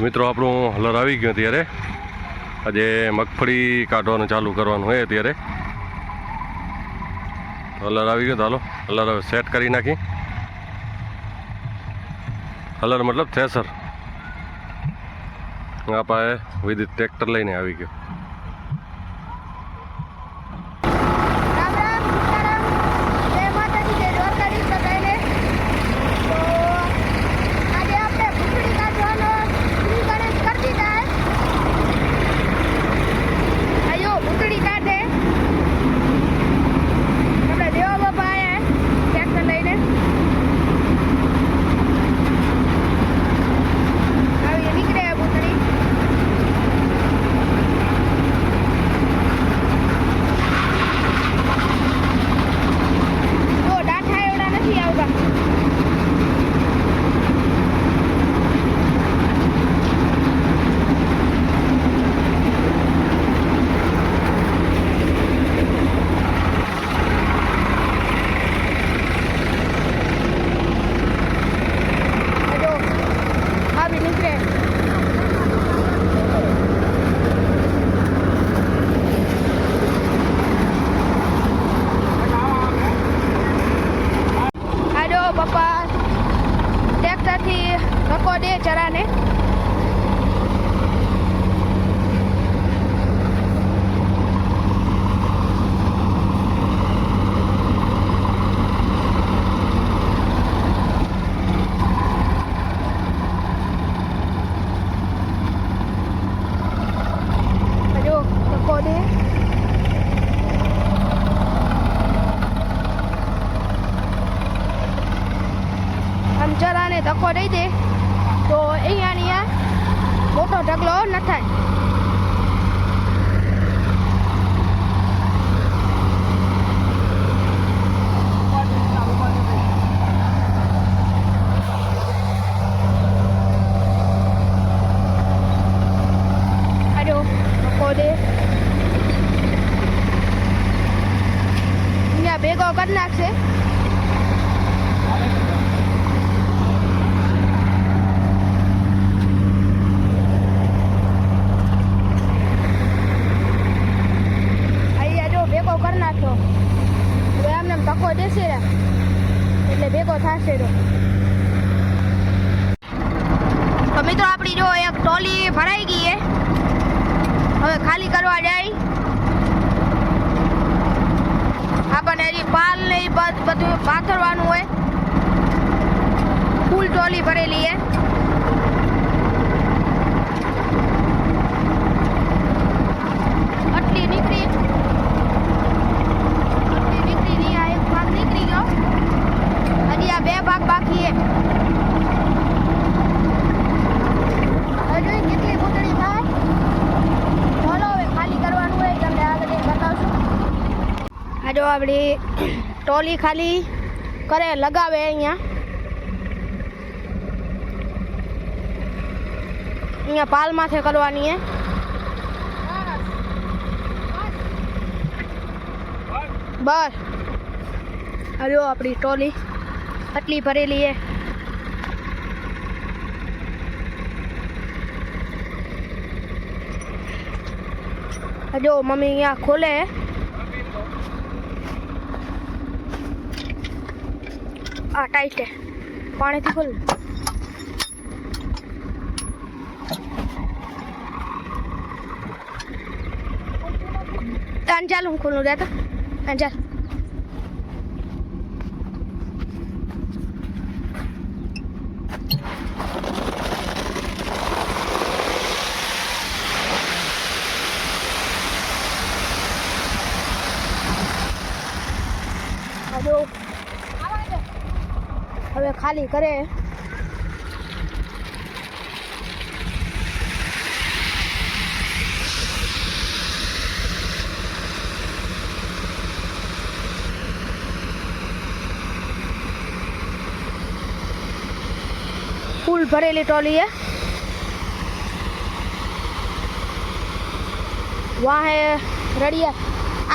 મિત્રો આપણું હલર આવી ગયું ત્યારે આજે મગફળી કાઢવાનું ચાલુ કરવાનું હોય ત્યારે હલર આવી ગયું તો હાલો હલર હવે સેટ કરી નાખી. હલર મતલબ થ્રેસર આપણે વિથ ટ્રેક્ટર લઈને આવી ગયો. પપ્પા ટ્રેક્ટરથી ધક્કો દે ચરાને. જો ધક્કો દે. આમ ચરાને ધક્કો દઈ દે તો અહીંયા મોટો ઢગલો ન થાય. આજો ધક્કો દે અહીંયા ભેગો કરી નાખશે. હવે આમને ધક્કો દેશે એટલે ભેગો થશે. તો મિત્રો આપણી જો એક ટોલી ભરાઈ ગઈ છે, હવે ખાલી કરવા જાય. આપણને હજી પાલ ને બધું પાથરવાનું હોય. ફૂલ ટોલી ભરેલી છે. આટલી નીકળી નહીં. આ એક ભાગ નીકળી ગયો, હજી આ બે ભાગ બાકી છે. હજુ કેટલી પૂતળી થાય ચાલો હવે ખાલી કરવાનું હોય તમને આગળ બતાવશું. આ જો આપણી ટોલી ખાલી કરે લગાવે અહીંયા પાલ માથે કરવાની છે. બસ હજો આપણી ટોલી આટલી ભરેલી છે. હજો મમ્મી અહીંયા ખોલે. આ ટાઈટ છે, પાણીથી ખોલ. તાન ચાલ હું ખોલું દેતા. તાન ચાલ. હવે ખાલી કરે. ફૂલ ભરેલી ટોલી है. वहाँ है रड़िया.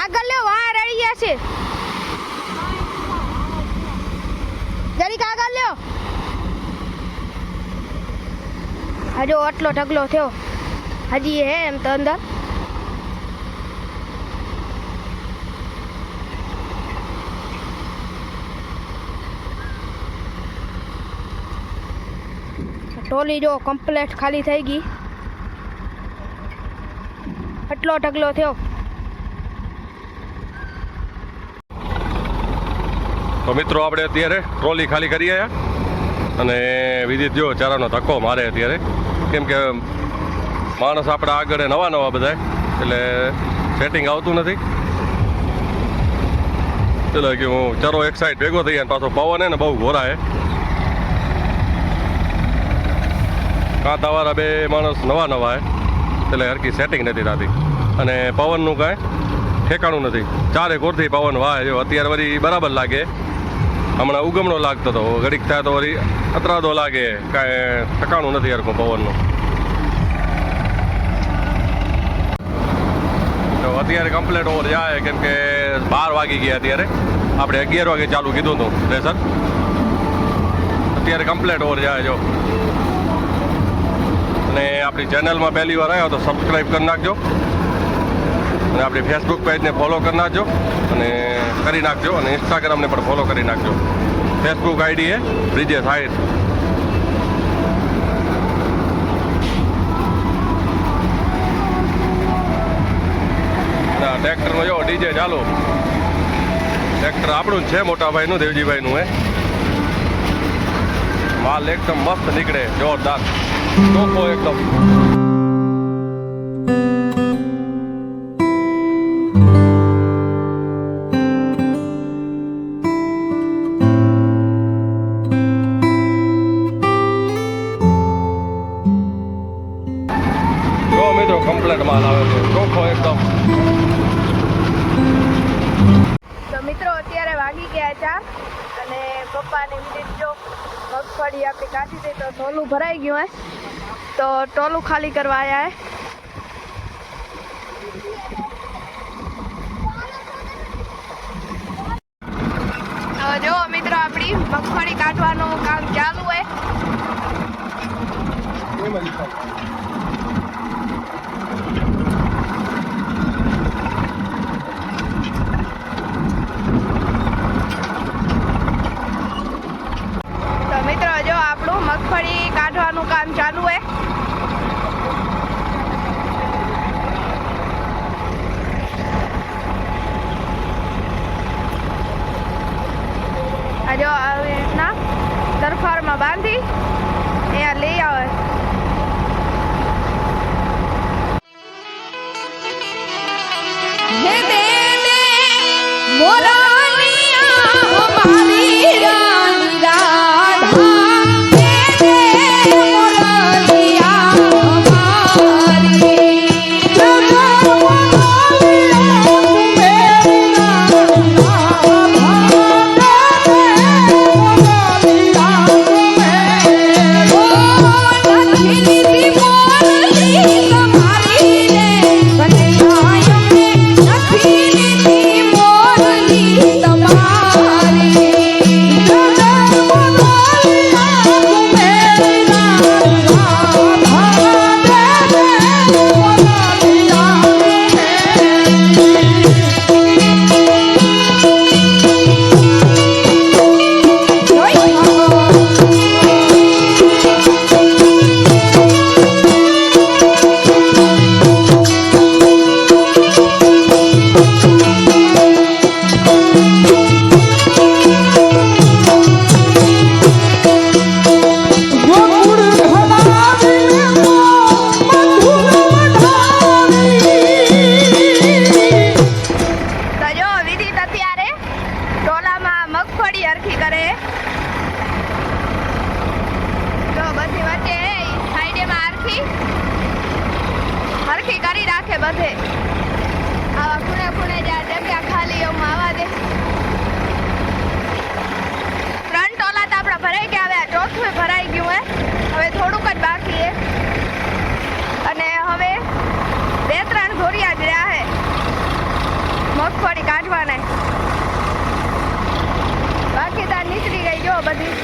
आगे लो वहाँ रड़िया से जरी का आगे लो. હજુ આટલો ઢગલો થયો, હજી હે એમ તો અંદર. ટોલી જો કમ્પ્લેટ ખાલી થઈ ગઈ, આટલો ઢગલો થયો. તો મિત્રો આપણે અત્યારે ટ્રોલી ખાલી કરી આવ્યા અને વિદિત જો ચારાનો ધક્કો મારે અત્યારે, કેમ કે માણસ આપણા આગળ નવા નવા બધા એટલે સેટિંગ આવતું નથી. એટલે કે હું ચારો એક સાઈડ ભેગો થઈ જાય, પાછો પવન હે ને બહુ ઘોરા હે. કાંતાવાળા બે માણસ નવા નવા હે એટલે હરકી સેટિંગ નથી થતી અને પવનનું કાંઈ ઠેકાણું નથી. ચારે કોરથી પવન વાય જો અત્યારે વળી બરાબર લાગે. હમણાં ઉગમણો લાગતો હતો, ઘડીક થાય તો વળી અતરાદો લાગે, કાંઈ ઠકાણું નથી હરખું પવનનું. તો અત્યારે કમ્પ્લેટ ઓવર જાય, કેમ કે 12 વાગી ગયા. અત્યારે આપણે 11 વાગે ચાલુ કીધું હતું પ્રેશર, અત્યારે કમ્પ્લેટ ઓવર જાય જો. અને આપણી ચેનલમાં પહેલી વાર આવ્યો તો સબસ્ક્રાઈબ કરી નાખજો અને આપણી ફેસબુક પેજને ફોલો કરી નાખજો અને કરી નાખજો અને ઇન્સ્ટાગ્રામને પણ ફોલો કરી નાખજો. Facebook ID A Brijesh height. ટ્રેક્ટરનો જો ડીજે ચાલુ. ટ્રેક્ટર આપણું જ છે, મોટા ભાઈનું, દેવજીભાઈનું હે. માલ એકદમ મસ્ત નીકળે, જોરદાર ચોખ્ખો એકદમ. જો મિત્રો કમ્પ્લેટ માલ આવે છે, ચોખ્ખો એકદમ. તો મિત્રો અત્યારે વાગી ગયા 4 અને પપ્પાને વિදිત જો મગફળી આપણી કાઢી દઈ તો ટોલું ભરાઈ ગયું હે, તો ટોલું ખાલી કરવા આવ્યા હે. તો જો મિત્રો આપણી મગફળી કાઢવાનું કામ ચાલુ હે. તો મિત્રો જો આપણું મગફળી કાઢવાનું કામ ચાલુ હે. આ જો આવી રીતના તરફારમાં બાંધી અહીંયા લઈ આવે. હે દેને મોરાનિયા અમારી રાણી રાધા, હે દે મોરાનિયા અમારી રાધા, મેરી બધે આવા ખૂણે ખૂણે જ્યાં જગ્યા ખાલી એમાં આવવા દે. 3 ટોલા તો આપણા ભરાઈ ગયા, હવે આ ચોથું ભરાઈ ગયું હે, હવે થોડુંક જ બાકી હે અને હવે 2-3 ધોરિયા જ રહ્યા હે મગફળી કાઢવાના. બાકી તાર નીકળી ગઈ જો બધી.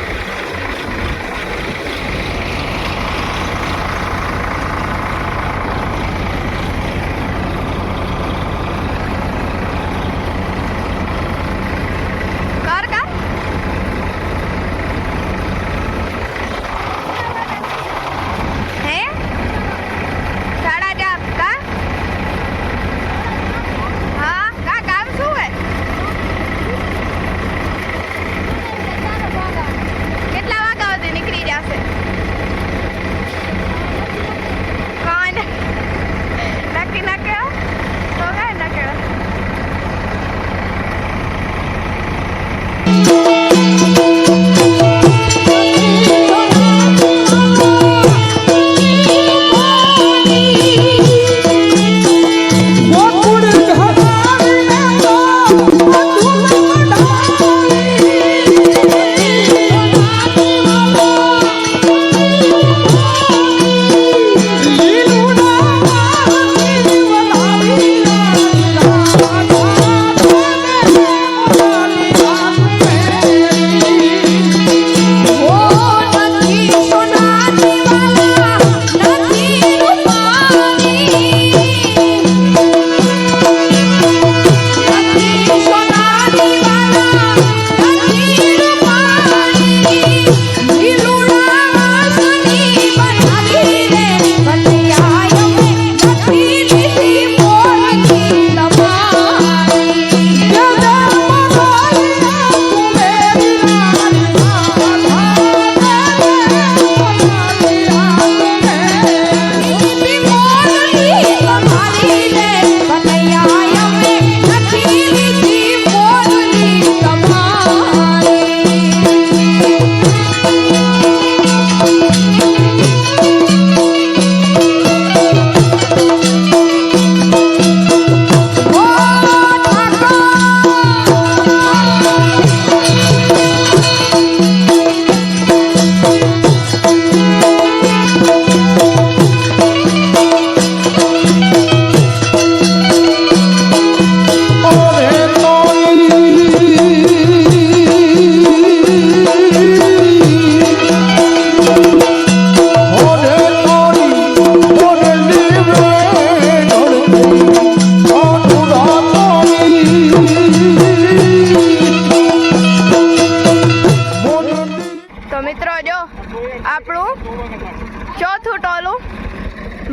ચોથું ટોલું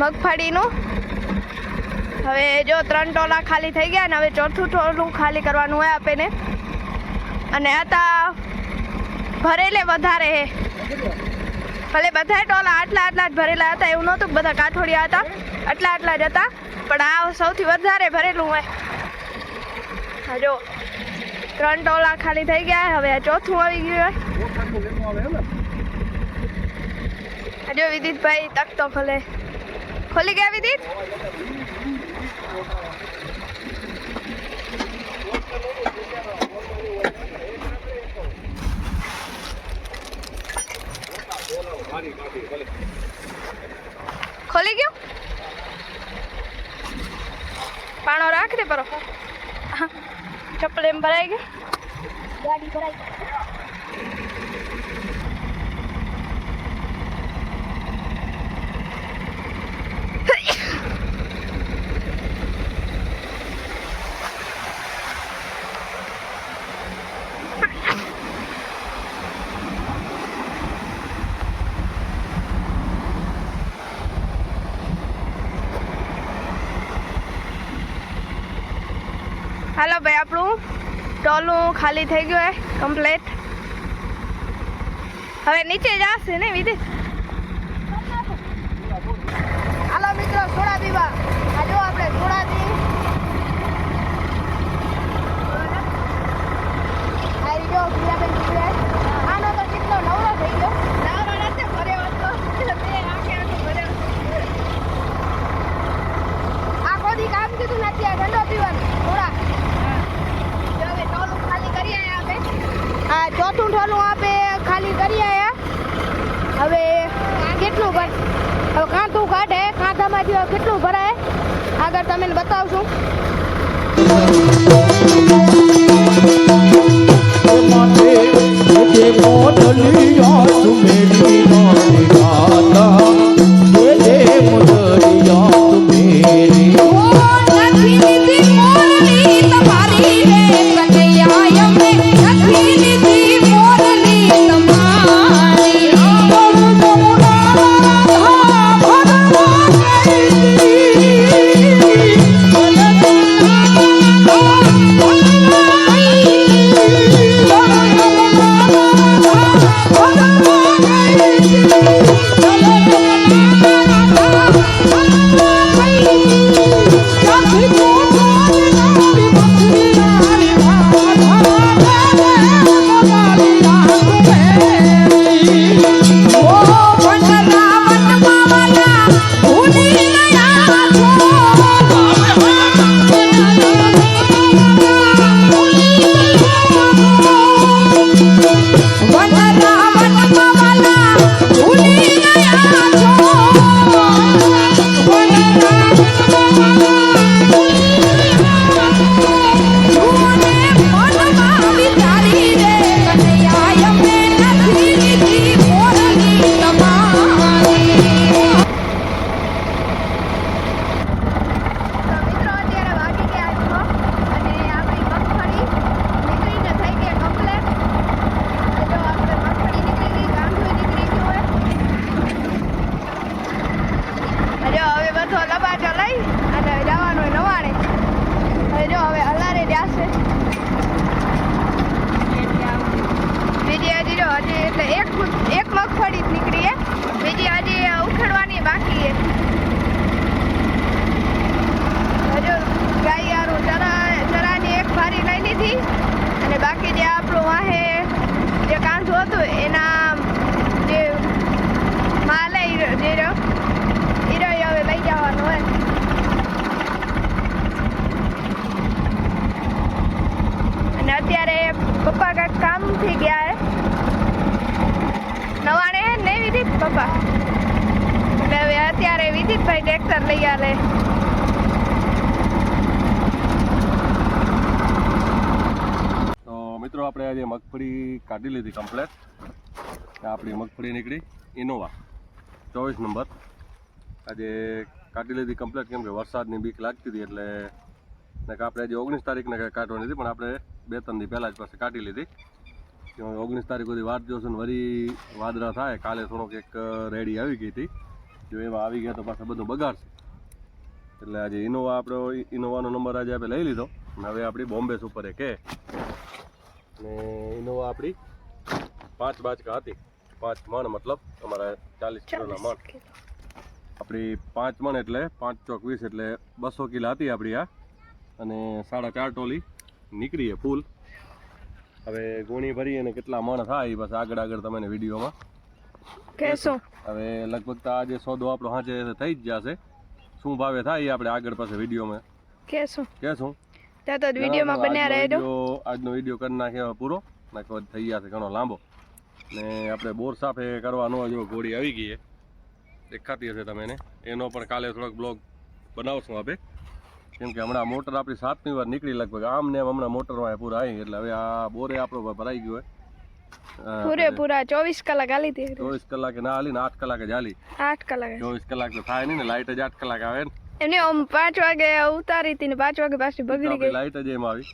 મગફળીનું. હવે જો 3 ટોલા ખાલી થઈ ગયા ને હવે ચોથું ટોલું ખાલી કરવાનું હોય આપણને. અને હતા ભરેલે વધારે હે, ભલે બધા ટોલા આટલા જ ભરેલા હતા એવું નહોતું, બધા કાઠોડિયા હતા આટલા જ હતા, પણ આ સૌથી વધારે ભરેલું હોય. હા જો 3 ટોલા ખાલી થઈ ગયા, હવે આ ચોથું આવી ગયું હોય. જો વિદિતભાઈ તકતો ખોલી ગયા વિદિત. ખોલી ગયું. પાણો રાખ દે પરો. ચપ્પલ એમ ભરાઈ ગયું. ગાડી ભરાઈ ગઈ. હાલો ભાઈ, આપણું ટોલું ખાલી થઈ ગયું હે કમ્પ્લીટ. હવે નીચે જશે ને વિધિ. હાલો મિત્રો, સોડા પીવા. આ જો આપણે સોડા પી. આવી જો પ્રિયાબેન પીવે. આનો તો કેટલો નવરો થઈ ગયો. નવરો નથી ભર્યો હતો. આખે ભર્યો. આખો દી કામ કીધું નથી, આ ઠંડો પીવાનું સોડા. આ ચોથું ઠોલું આપે ખાલી કરી આયા. હવે કેટલું હવે કાંઠું કાઢે, કાંઠામાંથી કેટલું ભરાય આગળ તમે બતાવશું. પપ્પા કાંઈક કામથી ગયા હે નવાણે હે નહીં વિદિત પપ્પા, એટલે હવે અત્યારે વિદિતભાઈ ટ્રેક્ટર લઈ આવે. તો મિત્રો આપણે આજે મગફળી કાઢી લીધી કમ્પ્લેટ. આપણી મગફળી નીકળી ઇનોવા 24 નંબર. આજે કાઢી લીધી કમ્પ્લેટ, કેમ કે વરસાદની બીક લાગતી હતી એટલે આપણે આજે 19 તારીખને કાઢવાની હતી, પણ આપણે 2-3 દી પહેલાં જ પાસે કાઢી લીધી. 19 તારીખ સુધી વાત જોશું ને વળી વાદળા થાય. કાલે થોડોક એક રેડી આવી ગઈ હતી જો એવા આવી ગયા તો પાછા બધું બગાડશે. એટલે આજે ઇનોવા આપણો ઇનોવાનો નંબર આજે આપણે લઈ લીધો અને હવે આપણી બોમ્બે સુપર એક ને ઇનોવા આપણી 5 બાચકા હતી, 5 મણ મતલબ અમારા 40 કિલોના મણ. આપણી 5 મણ એટલે 5 ચોક 20 એટલે 200 કિલો હતી આપણી આ, અને 4.5 ટોલી નીકળીએ ફૂલ. હવે ગોણી ભરી અને કેટલા મણ થાય બસ આગળ તમને વિડીયોમાં કહેશું. હવે લગભગ તો આજે સોદો આપણો હાજે થઈ જ જશે. શું ભાવે થાય એ આપણે આગળ પાસે વિડીયોમાં કહેશું. ત્યાં તો વિડીયોમાં બન્યા રહેજો. આજનો વિડીયો કરી નાખ્યો પૂરો, નાખો થઈ જશે ઘણો લાંબો. ને આપણે બોર સાફે કરવાનો જો ઘોડી આવી ગઈ છે, દેખાતી હશે તમે એને. એનો પણ કાલે થોડોક બ્લોગ બનાવશું આપણે, કેમ કે હમણાં મોટર આપણી 7મી વાર નીકળી લગભગ આમ ને હમણાં મોટરમાં પૂરા આવી, એટલે હવે આ બોરે આપણો ભરાઈ ગયો હોય. પૂરેપૂરા 24 કલાક હાલી હતી. 24 કલાકે ના હાલી ને 8 કલાકે જ હાલી. 8 કલાક 24 કલાક તો થાય નહીં ને, લાઇટ જ 8 કલાક આવે ને. એમને આમ 5 વાગે ઉતારી હતી ને 5 વાગે પાછી બગડી ગઈ. લાઇટ જ એમ આવી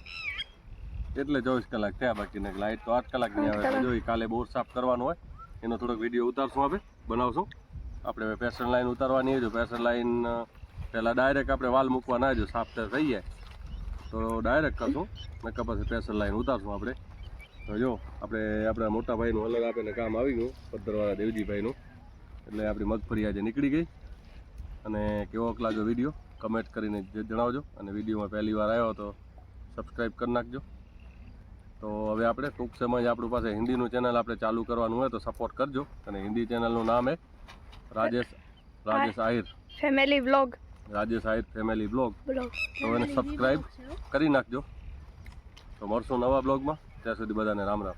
એટલે 24 કલાક થયા, બાકી ને લાઇટ તો 8 કલાક ની આવે. જો કાલે બોર સાફ કરવાનો હોય એનો થોડોક વિડીયો ઉતારશું, આપણે બનાવશું. આપણે પેશન લાઈન ઉતારવાની હોય, જો પેશન લાઈન પહેલાં ડાયરેક્ટ આપણે વાલ મૂકવાના જો સાફ થઈ જાય તો ડાયરેક્ટ કરશું, નકર પછી પેશન લાઈન ઉતારશું આપણે. તો જો આપણે આપણા મોટા ભાઈનું અલગ આપીને કામ આવી ગયું, પદ્ધરવાળા દેવજીભાઈનું. એટલે આપણી મગફળી આજે નીકળી ગઈ. અને કેવો લાગ્યો વિડીયો કમેન્ટ કરીને જણાવજો, અને વિડીયોમાં પહેલી વાર આવ્યો તો સબસ્ક્રાઈબ કરી નાખજો. તો હવે આપણે ટૂંક સમય જ આપણી પાસે હિન્દીનું ચેનલ આપણે ચાલુ કરવાનું હોય તો સપોર્ટ કરજો. અને હિન્દી ચેનલનું નામ છે Rajesh Ahir family vlog. Rajesh Ahir family blog. તો એને સબસ્ક્રાઈબ કરી નાખજો. તો મળશું નવા બ્લોગમાં, ત્યાં સુધી બધાને રામ રામ.